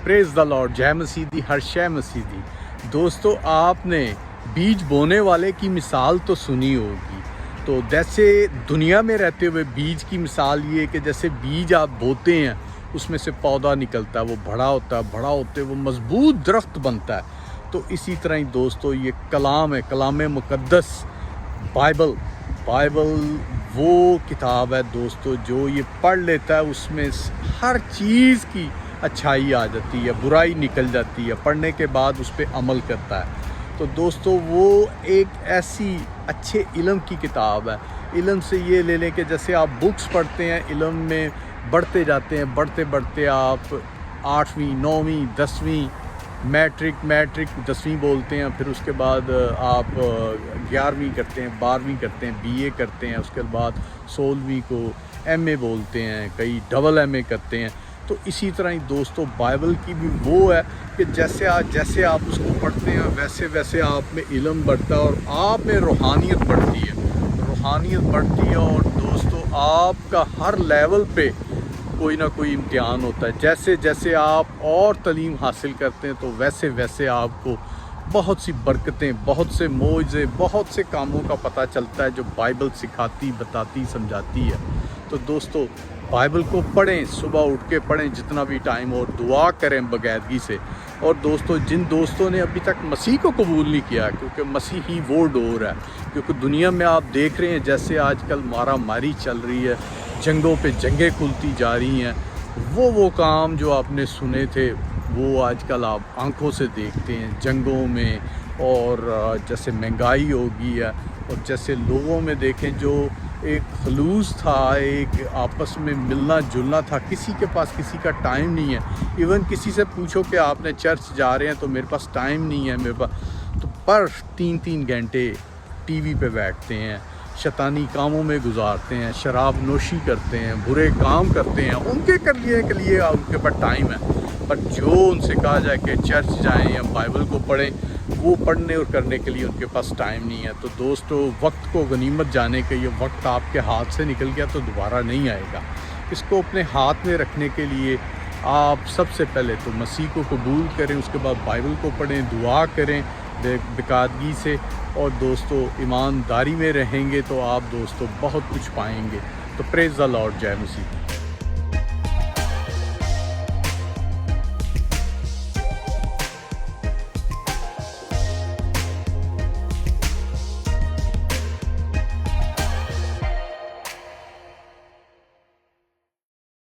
Praise the Lord, जय मसीह दी, हर शय मसीह दी। दोस्तों, आपने बीज बोने वाले की मिसाल तो सुनी होगी। तो जैसे दुनिया में रहते हुए बीज की मिसाल ये कि जैसे बीज आप बोते हैं, उसमें से पौधा निकलता है, वो बड़ा होता है, बड़ा होते वो मजबूत दरख्त बनता है। तो इसी तरह ही दोस्तों ये कलाम है, कलाम मुक़द्दस, बाइबल वो किताब है दोस्तों जो ये पढ़ लेता है, उसमें हर चीज़ की अच्छाई आ जाती है, बुराई निकल जाती है, पढ़ने के बाद उस पर अमल करता है। तो दोस्तों वो एक ऐसी अच्छे इल्म की किताब है। इल्म से ये ले लें कि जैसे आप बुक्स पढ़ते हैं, इल्म में बढ़ते जाते हैं, बढ़ते बढ़ते आप 8वीं 9वीं 10वीं मैट्रिक 10वीं बोलते हैं, फिर उसके बाद आप 11वीं करते हैं, 12वीं करते हैं, BA करते हैं, उसके बाद 16वीं को MA बोलते हैं, कई डबल MA करते हैं। तो इसी तरह ही दोस्तों बाइबल की भी वो है कि जैसे आप उसको पढ़ते हैं वैसे वैसे आप में इल्म बढ़ता है और आप में रूहानियत बढ़ती है। और दोस्तों आपका हर लेवल पे कोई ना कोई इम्तिहान होता है। जैसे जैसे आप और तालीम हासिल करते हैं तो वैसे वैसे आपको बहुत सी बरकतें, बहुत से मौजे, बहुत से कामों का पता चलता है जो बाइबल सिखाती, बताती, समझाती है। तो दोस्तों बाइबल को पढ़ें, सुबह उठ के पढ़ें जितना भी टाइम हो, दुआ करें बाकायदगी से। और दोस्तों जिन दोस्तों ने अभी तक मसीह को कबूल नहीं किया, क्योंकि मसीह ही वो डोर है, क्योंकि दुनिया में आप देख रहे हैं जैसे आजकल मारा मारी चल रही है, जंगों पे जंगें खुलती जा रही हैं। वो काम जो आपने सुने थे वो आजकल आप आंखों से देखते हैं जंगों में। और जैसे महंगाई हो गई है, और जैसे लोगों में देखें जो एक खलूस था, एक आपस में मिलना जुलना था, किसी के पास किसी का टाइम नहीं है। इवन किसी से पूछो कि आपने चर्च जा रहे हैं तो मेरे पास टाइम नहीं है, मेरे पास तो पर 3-3 घंटे TV पे बैठते हैं, शैतानी कामों में गुजारते हैं, शराब नोशी करते हैं, बुरे काम करते हैं। उनके के लिए उनके पास टाइम है, पर जो उनसे कहा जाए कि चर्च जाएं या बाइबल को पढ़ें, वो पढ़ने और करने के लिए उनके पास टाइम नहीं है। तो दोस्तों वक्त को गनीमत जाने के, ये वक्त आपके हाथ से निकल गया तो दोबारा नहीं आएगा। इसको अपने हाथ में रखने के लिए आप सबसे पहले तो मसीह को कबूल करें, उसके बाद बाइबल को पढ़ें, दुआ करें बेकादगी से। और दोस्तों ईमानदारी में रहेंगे तो आप दोस्तों बहुत कुछ पाएंगे। तो प्रेज़ द लॉर्ड, जय मसीह।